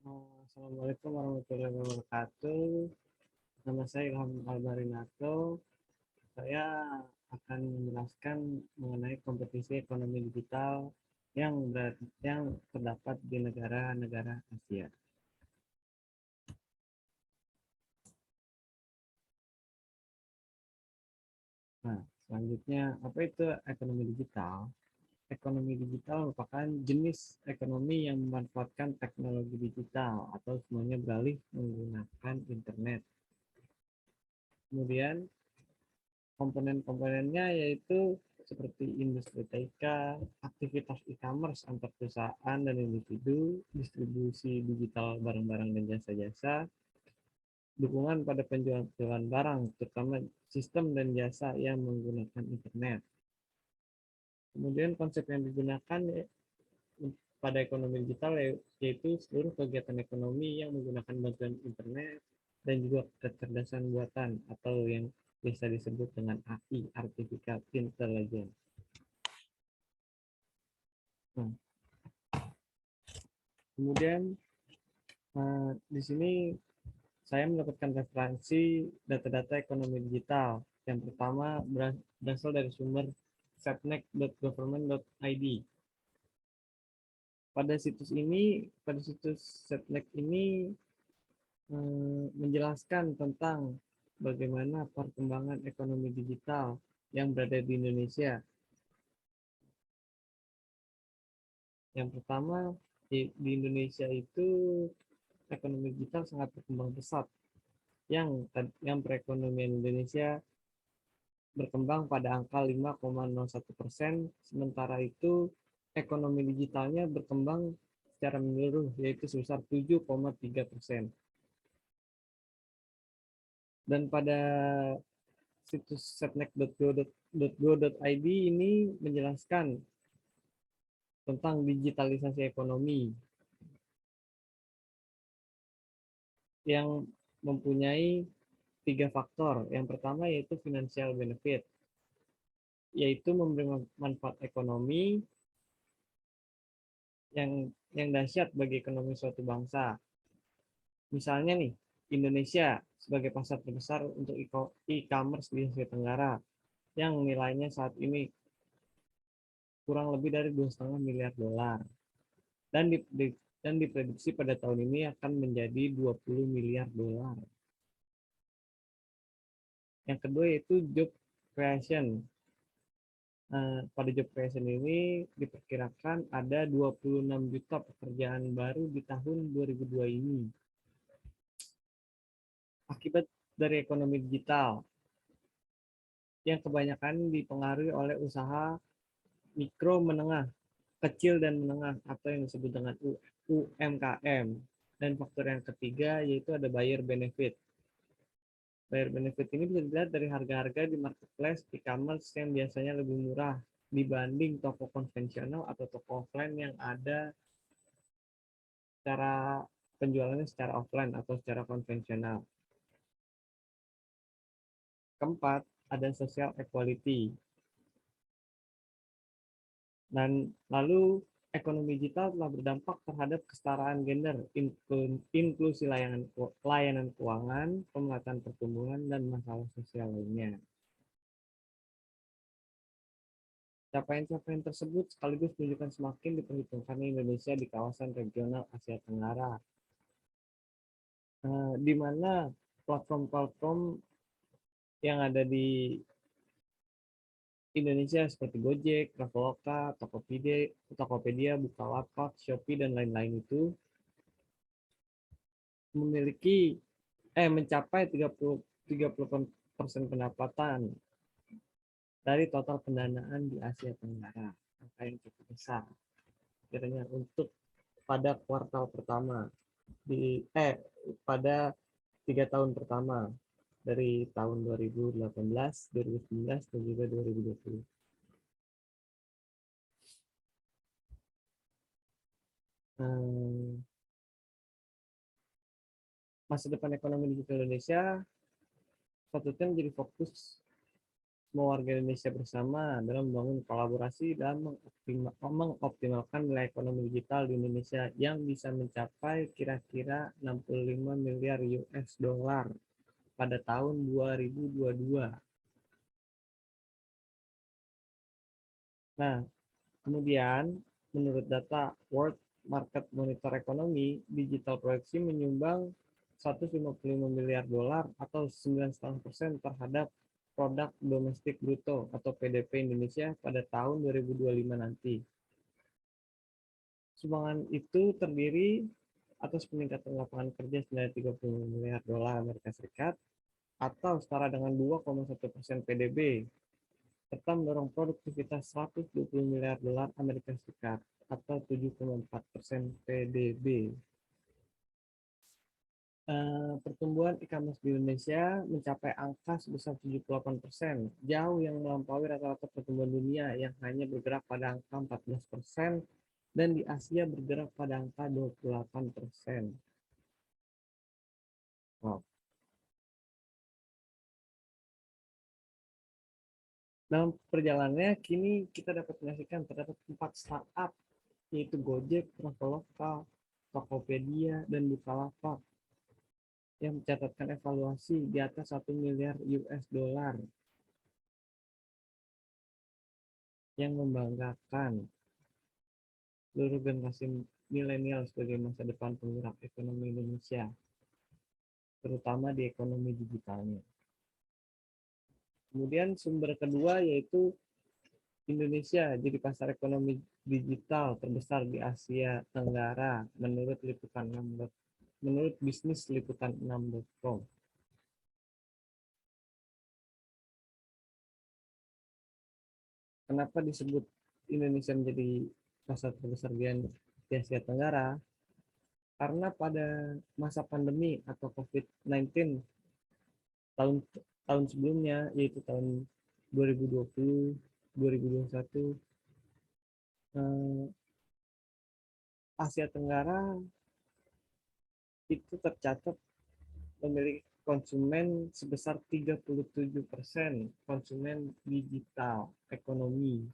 Assalamualaikum warahmatullahi wabarakatuh. Nama saya Ilham Albarinato. Saya akan menjelaskan mengenai kompetisi ekonomi digital yang terdapat di negara-negara Asia. Nah, selanjutnya apa itu ekonomi digital? Ekonomi digital merupakan jenis ekonomi yang memanfaatkan teknologi digital atau semuanya beralih menggunakan internet. Kemudian komponen-komponennya yaitu seperti industri TK, aktivitas e-commerce antar perusahaan dan individu, distribusi digital barang-barang dan jasa-jasa, dukungan pada penjualan barang, terutama sistem dan jasa yang menggunakan internet. Kemudian konsep yang digunakan pada ekonomi digital yaitu seluruh kegiatan ekonomi yang menggunakan bantuan internet dan juga kecerdasan buatan atau yang bisa disebut dengan AI, Artificial Intelligence. Nah, kemudian di sini saya mendapatkan referensi data-data ekonomi digital. Yang pertama berasal dari sumber setnek.government.id. Pada situs setnek ini menjelaskan tentang bagaimana perkembangan ekonomi digital yang berada di Indonesia. Yang pertama, di Indonesia itu ekonomi digital sangat berkembang pesat. Yang perekonomian Indonesia berkembang pada angka 5,01%, sementara itu ekonomi digitalnya berkembang secara menyeluruh yaitu sebesar 7,3%. Dan pada situs setnek.go.id ini menjelaskan tentang digitalisasi ekonomi yang mempunyai 3 faktor. Yang pertama yaitu financial benefit, yaitu memberi manfaat ekonomi yang dahsyat bagi ekonomi suatu bangsa. Misalnya nih, Indonesia sebagai pasar terbesar untuk e-commerce di Asia Tenggara yang nilainya saat ini kurang lebih dari 2,5 miliar dolar dan diprediksi pada tahun ini akan menjadi 20 miliar dolar. Yang kedua yaitu job creation. Pada job creation ini diperkirakan ada 26 juta pekerjaan baru di tahun 2002 ini. Akibat dari ekonomi digital yang kebanyakan dipengaruhi oleh usaha mikro menengah, kecil dan menengah atau yang disebut dengan UMKM. Dan faktor yang ketiga yaitu ada buyer benefit. Buyer benefit ini bisa dilihat dari harga-harga di marketplace e-commerce yang biasanya lebih murah dibanding toko konvensional atau toko offline yang ada cara penjualannya secara offline atau secara konvensional. Keempat, ada social equality. Dan lalu ekonomi digital telah berdampak terhadap kesetaraan gender, inklusi layanan keuangan, pemerataan pertumbuhan, dan masalah sosial lainnya. Capaian-capaian tersebut sekaligus menunjukkan semakin diperhitungkannya Indonesia di kawasan regional Asia Tenggara, di mana platform-platform yang ada di Indonesia seperti Gojek, Traveloka, Tokopedia, Bukalapak, Shopee, dan lain-lain itu mencapai 30% pendapatan dari total pendanaan di Asia Tenggara, angka yang cukup besar. Kiranya untuk pada kuartal pertama pada 3 tahun pertama dari tahun 2018, 2019, dan juga 2020. Masa depan ekonomi digital Indonesia patutnya menjadi fokus semua warga Indonesia bersama dalam membangun kolaborasi dan mengoptimalkan nilai ekonomi digital di Indonesia yang bisa mencapai kira-kira 65 miliar US dollar pada tahun 2022. Nah, kemudian menurut data World Market Monitor Economy, digital proyeksi menyumbang 155 miliar dolar atau 9,5% terhadap produk domestik bruto atau PDB Indonesia pada tahun 2025 nanti. Sumbangan itu terdiri atas peningkatan lapangan kerja senilai 30 miliar dolar Amerika Serikat atau setara dengan 2,1% PDB, serta mendorong produktivitas 120 miliar dolar Amerika Serikat atau 7,4% PDB. Pertumbuhan e-commerce di Indonesia mencapai angka sebesar 78%, jauh yang melampaui rata-rata pertumbuhan dunia yang hanya bergerak pada angka 14% dan di Asia bergerak pada angka 28%. Wow. Dalam perjalanannya, kini kita dapat menyaksikan terdapat 4 startup, yaitu Gojek, Traveloka, Tokopedia, dan Bukalapak, yang mencatatkan evaluasi di atas 1 miliar US dollar, yang membanggakan seluruh generasi milenial sebagai masa depan penggerak ekonomi Indonesia, terutama di ekonomi digitalnya. Kemudian sumber kedua yaitu Indonesia jadi pasar ekonomi digital terbesar di Asia Tenggara menurut bisnis liputan 6.com. Kenapa disebut Indonesia menjadi pasar terbesar di Asia Tenggara? Karena pada masa pandemi atau COVID-19 tahun tahun sebelumnya, yaitu tahun 2020, 2021, Asia Tenggara itu tercatat memiliki konsumen sebesar 37% konsumen digital ekonomi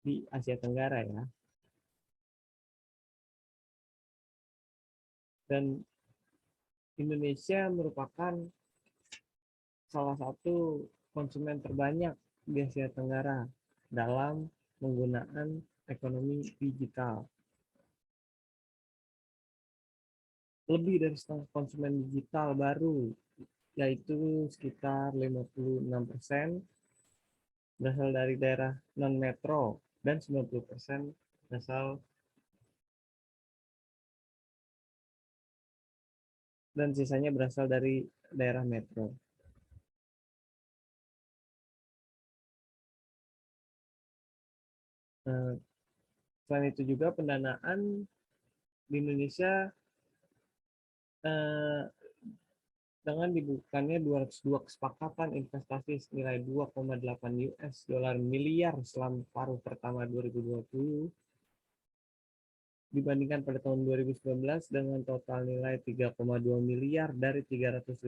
di Asia Tenggara ya. Dan Indonesia merupakan salah satu konsumen terbanyak di Asia Tenggara dalam penggunaan ekonomi digital. Lebih dari setengah konsumen digital baru, yaitu sekitar 56% berasal dari daerah non-metro dan 90% berasal dan sisanya berasal dari daerah metro. Selain itu juga pendanaan di Indonesia dengan dibukanya 202 kesepakatan investasi senilai 2,8 US dollar miliar selama paruh pertama 2020 dibandingkan pada tahun 2019 dengan total nilai 3,2 miliar dari 355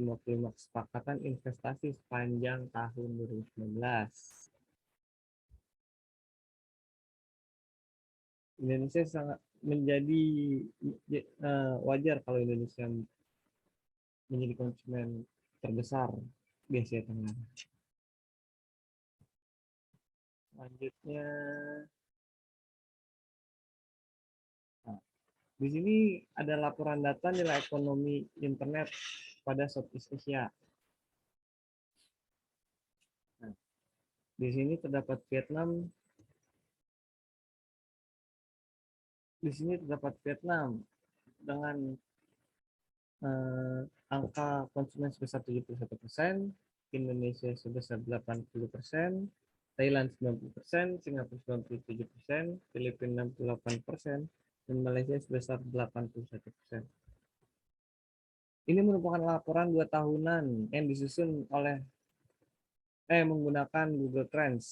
kesepakatan investasi sepanjang tahun 2019. Indonesia sangat menjadi wajar kalau Indonesia menjadi konsumen terbesar di Asia Tenggara. Selanjutnya, di sini ada laporan data nilai ekonomi internet pada Southeast Asia. Nah, di sini terdapat Vietnam. Di sini terdapat Vietnam dengan angka konsumen sebesar 71%, Indonesia sebesar 80%, Thailand 90%, Singapura 97%, Filipina 68%, dan Malaysia sebesar 81%. Ini merupakan laporan 2 tahunan yang disusun oleh menggunakan Google Trends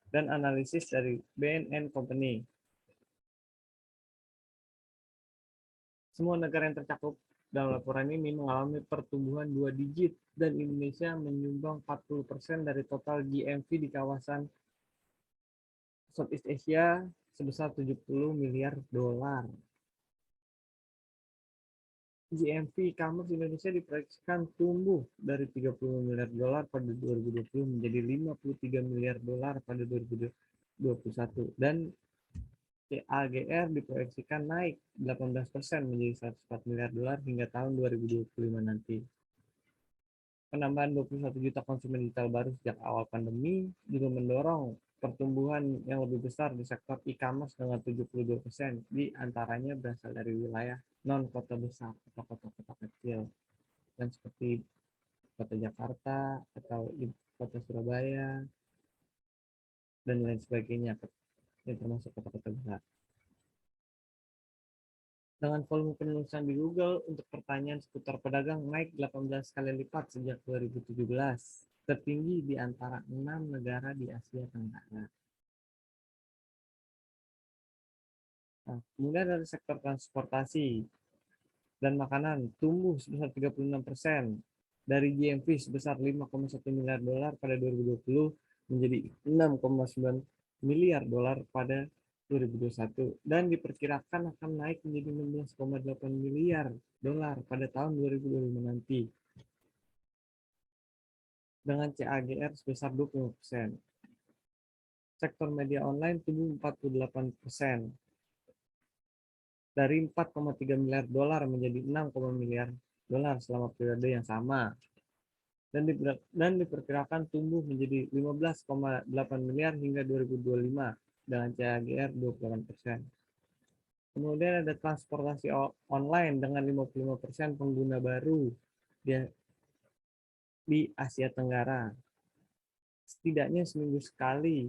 dan analisis dari BNN Company. Semua negara yang tercakup Dalam laporan ini mengalami pertumbuhan 2 digit dan Indonesia menyumbang 40% dari total GMV di kawasan Southeast Asia sebesar 70 miliar dolar. GMV e-commerce Indonesia diproyeksikan tumbuh dari 30 miliar dolar pada 2020 menjadi 53 miliar dolar pada 2021 dan CAGR diproyeksikan naik 18% menjadi 104 miliar dolar hingga tahun 2025 nanti. Penambahan 21 juta konsumen digital baru sejak awal pandemi juga mendorong pertumbuhan yang lebih besar di sektor e-commerce dengan 72%, di antaranya berasal dari wilayah non-kota besar atau kota-kota kecil, dan seperti kota Jakarta atau kota Surabaya, dan lain sebagainya, yang termasuk kota-kota besar. Dengan volume penulisan di Google untuk pertanyaan seputar pedagang naik 18 kali lipat sejak 2017, tertinggi di antara 6 negara di Asia Tenggara. Nah, kemudian dari sektor transportasi dan makanan tumbuh sebesar 36%, dari GMV sebesar 5,1 miliar dolar pada 2020 menjadi 6,9 miliar dolar pada 2021 dan diperkirakan akan naik menjadi 16,8 miliar dolar pada tahun 2025 nanti dengan CAGR sebesar 20%. Sektor media online tumbuh 48%, dari 4,3 miliar dolar menjadi 6, miliar dolar selama periode yang sama, dan diperkirakan tumbuh menjadi 15,8 miliar hingga 2025 dengan CAGR 28%. Kemudian ada transportasi online dengan 55% pengguna baru di Asia Tenggara. Setidaknya seminggu sekali,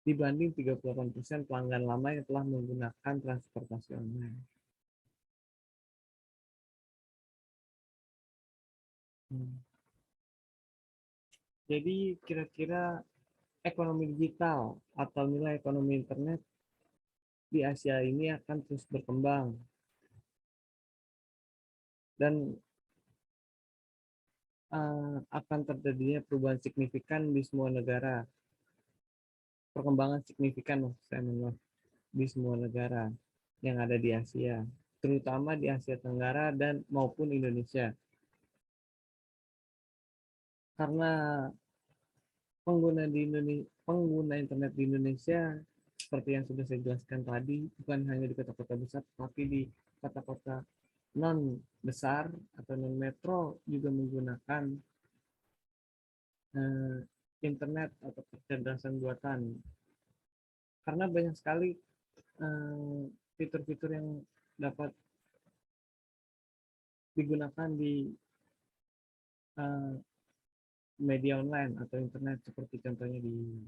dibanding 38% pelanggan lama yang telah menggunakan transportasi online. Jadi kira-kira ekonomi digital atau nilai ekonomi internet di Asia ini akan terus berkembang dan akan terjadinya perubahan signifikan di semua negara, perkembangan signifikan di semua negara yang ada di Asia, terutama di Asia Tenggara dan maupun Indonesia. Karena pengguna internet di Indonesia seperti yang sudah saya jelaskan tadi, bukan hanya di kota-kota besar, tapi di kota-kota non besar atau non metro juga menggunakan internet atau kecerdasan buatan, karena banyak sekali fitur-fitur yang dapat digunakan di media online atau internet, seperti contohnya di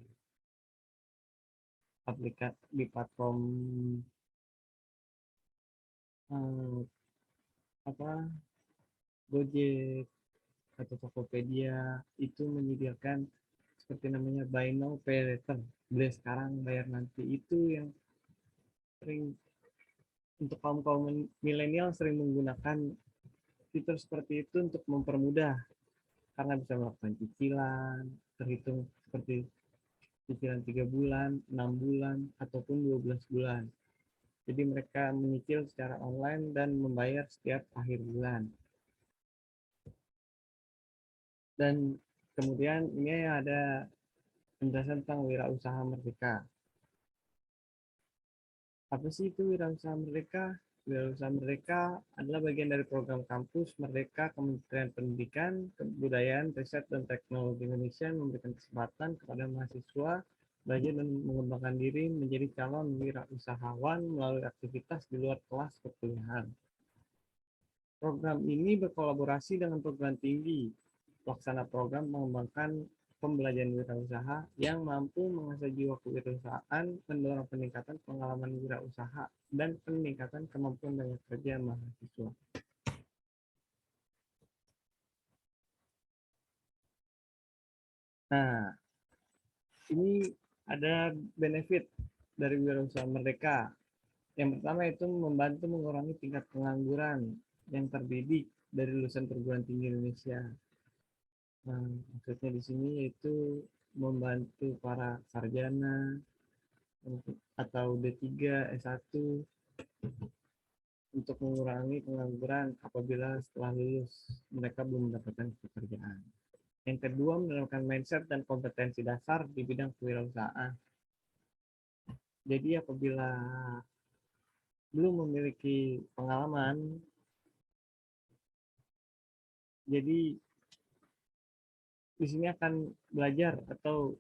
platform Gojek atau Tokopedia, itu menyediakan seperti namanya buy now pay later, beli sekarang bayar nanti. Itu yang sering untuk kaum milenial sering menggunakan fitur seperti itu untuk mempermudah, karena bisa melakukan cicilan terhitung seperti cicilan 3 bulan, 6 bulan, ataupun 12 bulan. Jadi mereka menyicil secara online dan membayar setiap akhir bulan. Dan kemudian ini ada penjelasan tentang wirausaha merdeka. Apa sih itu wirausaha merdeka? Wirausaha merdeka adalah bagian dari program kampus Merdeka Kementerian Pendidikan, Kebudayaan, Riset, dan Teknologi Indonesia yang memberikan kesempatan kepada mahasiswa belajar dan mengembangkan diri menjadi calon wirausahawan melalui aktivitas di luar kelas perkuliahan. Program ini berkolaborasi dengan perguruan tinggi. Pelaksana program mengembangkan pembelajaran wirausaha yang mampu mengasah jiwa kewirausahaan, mendorong peningkatan pengalaman wirausaha, dan peningkatan kemampuan daya kerja mahasiswa. Nah, ini ada benefit dari wirausaha merdeka. Yang pertama itu membantu mengurangi tingkat pengangguran yang terdidik dari lulusan perguruan tinggi Indonesia. Nah, maksudnya di sini yaitu membantu para sarjana atau D3, S1 untuk mengurangi pengangguran apabila setelah lulus mereka belum mendapatkan pekerjaan. Yang kedua, menerapkan mindset dan kompetensi dasar di bidang kewirausahaan. Jadi apabila belum memiliki pengalaman, jadi di sini akan belajar atau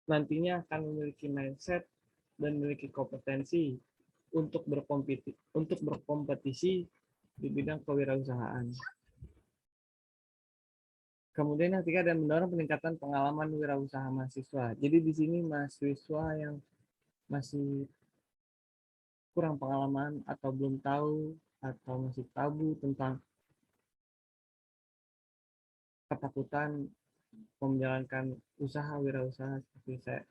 nantinya akan memiliki mindset dan memiliki kompetensi untuk berkompetisi di bidang kewirausahaan. Kemudian yang ketiga dan mendorong peningkatan pengalaman wirausaha mahasiswa. Jadi di sini mahasiswa yang masih kurang pengalaman atau belum tahu atau masih tabu tentang ketakutan menjalankan usaha wirausaha seperti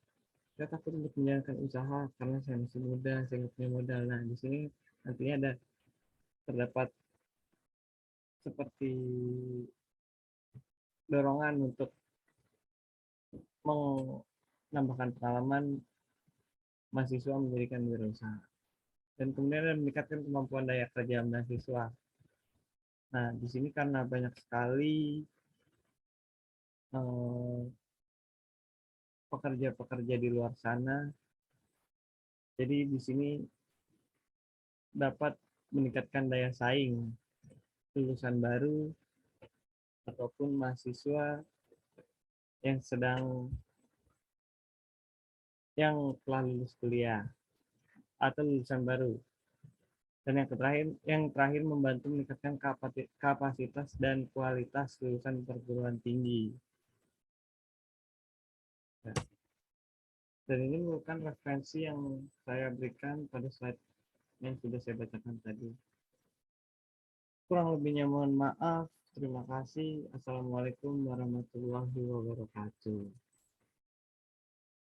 saya takut untuk menjalankan usaha karena saya masih muda, saya nggak punya modal. Nah, di sini nantinya terdapat seperti dorongan untuk menambahkan pengalaman mahasiswa mendirikan wirausaha. Dan kemudian meningkatkan kemampuan daya kerja mahasiswa. Nah, di sini karena banyak sekali pekerja-pekerja di luar sana, jadi di sini dapat meningkatkan daya saing lulusan baru ataupun mahasiswa yang telah lulus kuliah atau lulusan baru. Dan yang terakhir membantu meningkatkan kapasitas dan kualitas lulusan perguruan tinggi. Dan ini merupakan referensi yang saya berikan pada slide yang sudah saya bacakan tadi. Kurang lebihnya mohon maaf. Terima kasih. Assalamualaikum warahmatullahi wabarakatuh.